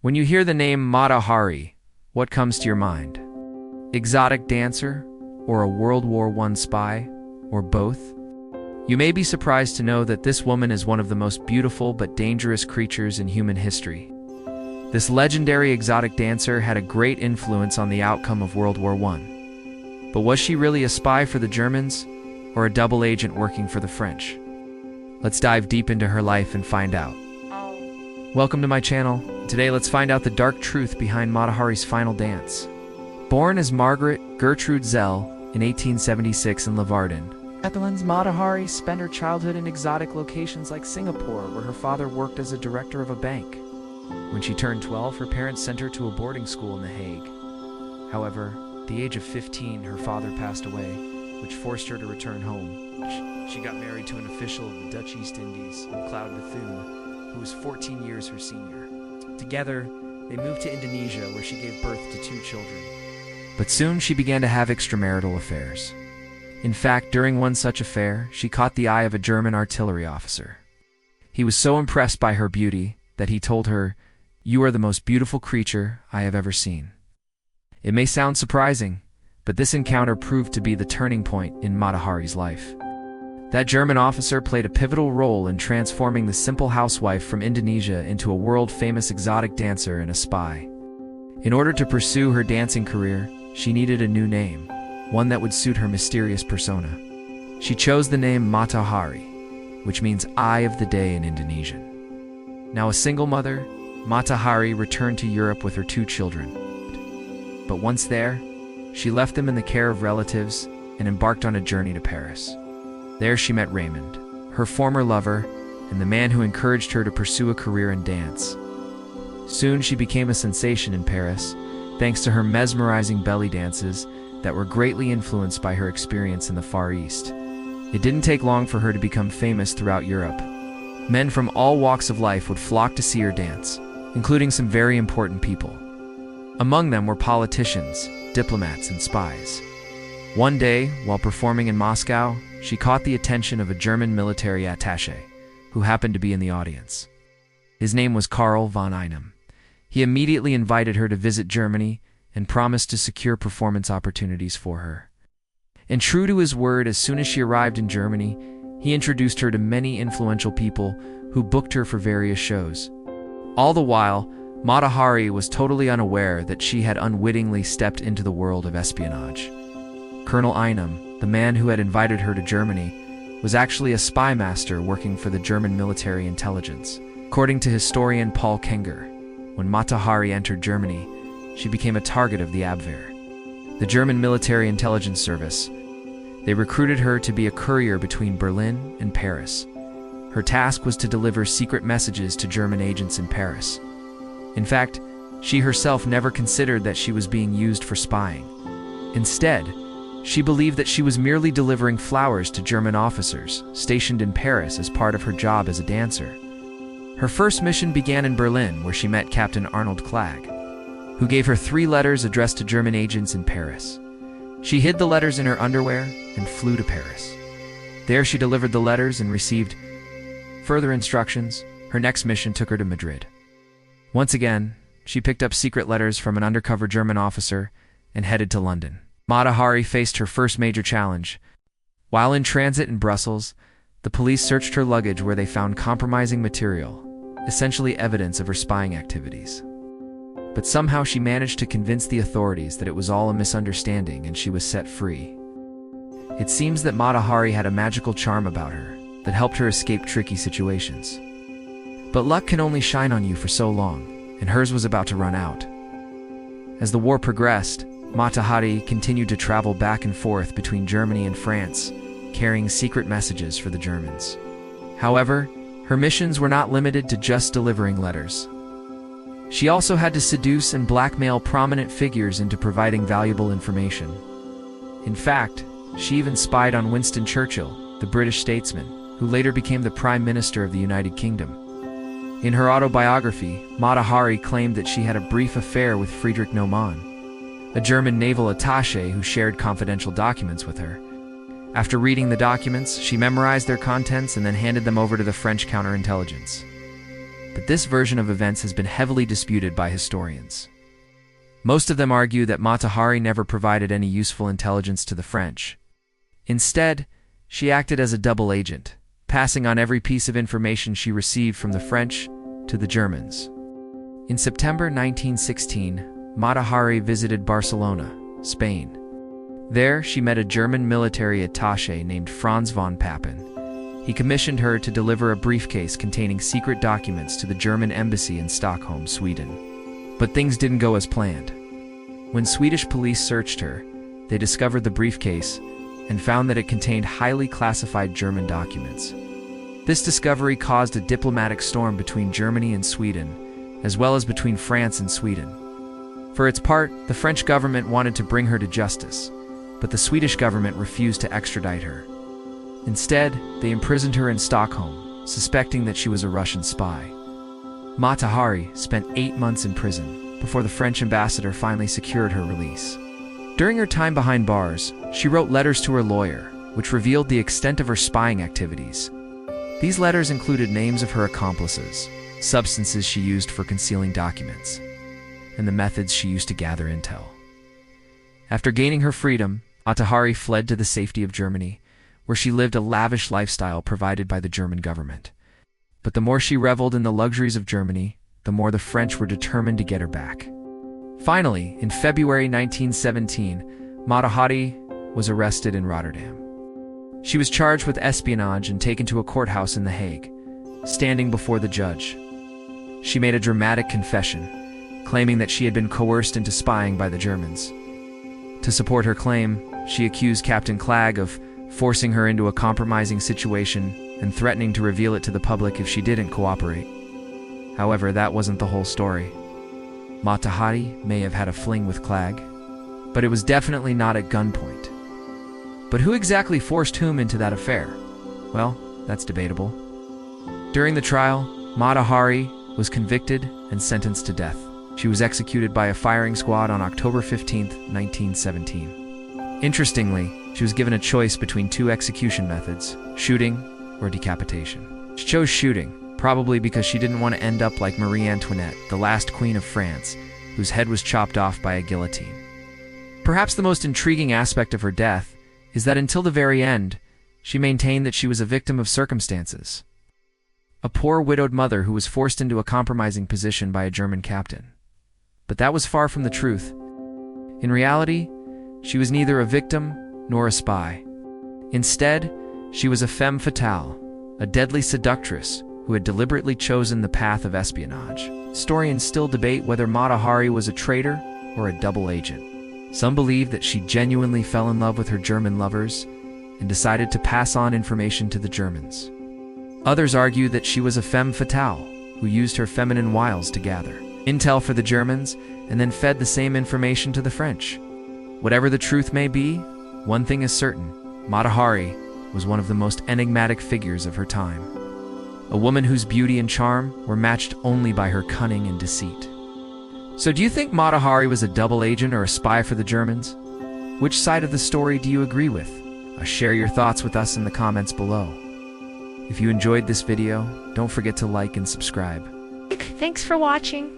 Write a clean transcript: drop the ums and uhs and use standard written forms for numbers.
When you hear the name Mata Hari, what comes to your mind? Exotic dancer? Or a World War I spy? Or both? You may be surprised to know that this woman is one of the most beautiful but dangerous creatures in human history. This legendary exotic dancer had a great influence on the outcome of World War I. But was she really a spy for the Germans, or a double agent working for the French? Let's dive deep into her life and find out. Welcome to my channel. Today let's find out the dark truth behind Mata Hari's final dance. Born as Margaret Gertrude Zell in 1876 in Leeuwarden, Netherlands, Mata Hari spent her childhood in exotic locations like Singapore, where her father worked as a director of a bank. When she turned 12, her parents sent her to a boarding school in The Hague. However, at the age of 15, her father passed away, which forced her to return home. She got married to an official of the Dutch East Indies, Claude Bethune, who was 14 years her senior. Together, they moved to Indonesia, where she gave birth to 2 children. But soon she began to have extramarital affairs. In fact, during one such affair, she caught the eye of a German artillery officer. He was so impressed by her beauty that he told her, "You are the most beautiful creature I have ever seen." It may sound surprising, but this encounter proved to be the turning point in Mata Hari's life. That German officer played a pivotal role in transforming the simple housewife from Indonesia into a world-famous exotic dancer and a spy. In order to pursue her dancing career, she needed a new name, one that would suit her mysterious persona. She chose the name Mata Hari, which means Eye of the Day in Indonesian. Now a single mother, Mata Hari returned to Europe with her 2 children. But once there, she left them in the care of relatives and embarked on a journey to Paris. There she met Raymond, her former lover, and the man who encouraged her to pursue a career in dance. Soon she became a sensation in Paris, thanks to her mesmerizing belly dances that were greatly influenced by her experience in the Far East. It didn't take long for her to become famous throughout Europe. Men from all walks of life would flock to see her dance, including some very important people. Among them were politicians, diplomats, and spies. One day, while performing in Moscow, she caught the attention of a German military attaché, who happened to be in the audience. His name was Karl von Einem. He immediately invited her to visit Germany and promised to secure performance opportunities for her. And true to his word, as soon as she arrived in Germany, he introduced her to many influential people who booked her for various shows. All the while, Mata Hari was totally unaware that she had unwittingly stepped into the world of espionage. Colonel Einem, the man who had invited her to Germany, was actually a spy master working for the German military intelligence. According to historian Paul Kenger, when Mata Hari entered Germany, she became a target of the Abwehr, the German military intelligence service. They recruited her to be a courier between Berlin and Paris. Her task was to deliver secret messages to German agents in Paris. In fact, she herself never considered that she was being used for spying. Instead, she believed that she was merely delivering flowers to German officers stationed in Paris as part of her job as a dancer. Her first mission began in Berlin, where she met Captain Arnold Clegg, who gave her 3 letters addressed to German agents in Paris. She hid the letters in her underwear and flew to Paris. There she delivered the letters and received further instructions. Her next mission took her to Madrid. Once again, she picked up secret letters from an undercover German officer and headed to London. Mata Hari faced her first major challenge. While in transit in Brussels, the police searched her luggage, where they found compromising material, essentially evidence of her spying activities. But somehow she managed to convince the authorities that it was all a misunderstanding and she was set free. It seems that Mata Hari had a magical charm about her that helped her escape tricky situations. But luck can only shine on you for so long, and hers was about to run out. As the war progressed, Mata Hari continued to travel back and forth between Germany and France, carrying secret messages for the Germans. However, her missions were not limited to just delivering letters. She also had to seduce and blackmail prominent figures into providing valuable information. In fact, she even spied on Winston Churchill, the British statesman, who later became the Prime Minister of the United Kingdom. In her autobiography, Mata Hari claimed that she had a brief affair with Friedrich Naumann, a German naval attaché who shared confidential documents with her. After reading the documents, she memorized their contents and then handed them over to the French counterintelligence. but this version of events has been heavily disputed by historians. Most of them argue that Mata Hari never provided any useful intelligence to the French. Instead, she acted as a double agent, passing on every piece of information she received from the French to the Germans. In September 1916, Mata Hari visited Barcelona, Spain. There, she met a German military attaché named Franz von Papen. He commissioned her to deliver a briefcase containing secret documents to the German embassy in Stockholm, Sweden. But things didn't go as planned. When Swedish police searched her, they discovered the briefcase and found that it contained highly classified German documents. This discovery caused a diplomatic storm between Germany and Sweden, as well as between France and Sweden. For its part, the French government wanted to bring her to justice, but the Swedish government refused to extradite her. Instead, they imprisoned her in Stockholm, suspecting that she was a Russian spy. Mata Hari spent 8 months in prison before the French ambassador finally secured her release. During her time behind bars, she wrote letters to her lawyer, which revealed the extent of her spying activities. These letters included names of her accomplices, substances she used for concealing documents, and the methods she used to gather intel. After gaining her freedom, Mata Hari fled to the safety of Germany, where she lived a lavish lifestyle provided by the German government. But the more she reveled in the luxuries of Germany, the more the French were determined to get her back. Finally, in February 1917, Mata Hari was arrested in Rotterdam. She was charged with espionage and taken to a courthouse in The Hague. Standing before the judge, she made a dramatic confession, claiming that she had been coerced into spying by the Germans. To support her claim, she accused Captain Clegg of forcing her into a compromising situation and threatening to reveal it to the public if she didn't cooperate. However, that wasn't the whole story. Mata Hari may have had a fling with Clegg, but it was definitely not at gunpoint. But who exactly forced whom into that affair? Well, that's debatable. During the trial, Mata Hari was convicted and sentenced to death. She was executed by a firing squad on October 15, 1917. Interestingly, she was given a choice between 2 execution methods, shooting or decapitation. She chose shooting, probably because she didn't want to end up like Marie Antoinette, the last queen of France, whose head was chopped off by a guillotine. Perhaps the most intriguing aspect of her death is that until the very end, she maintained that she was a victim of circumstances. A poor widowed mother who was forced into a compromising position by a German captain. But that was far from the truth. In reality, she was neither a victim nor a spy. Instead, she was a femme fatale, a deadly seductress who had deliberately chosen the path of espionage. Historians still debate whether Mata Hari was a traitor or a double agent. Some believe that she genuinely fell in love with her German lovers and decided to pass on information to the Germans. Others argue that she was a femme fatale who used her feminine wiles to gather intel for the Germans and then fed the same information to the French. Whatever the truth may be, one thing is certain: Mata Hari was one of the most enigmatic figures of her time. A woman whose beauty and charm were matched only by her cunning and deceit. So do you think Mata Hari was a double agent or a spy for the Germans? Which side of the story do you agree with? Share your thoughts with us in the comments below. If you enjoyed this video, don't forget to like and subscribe. Thanks for watching.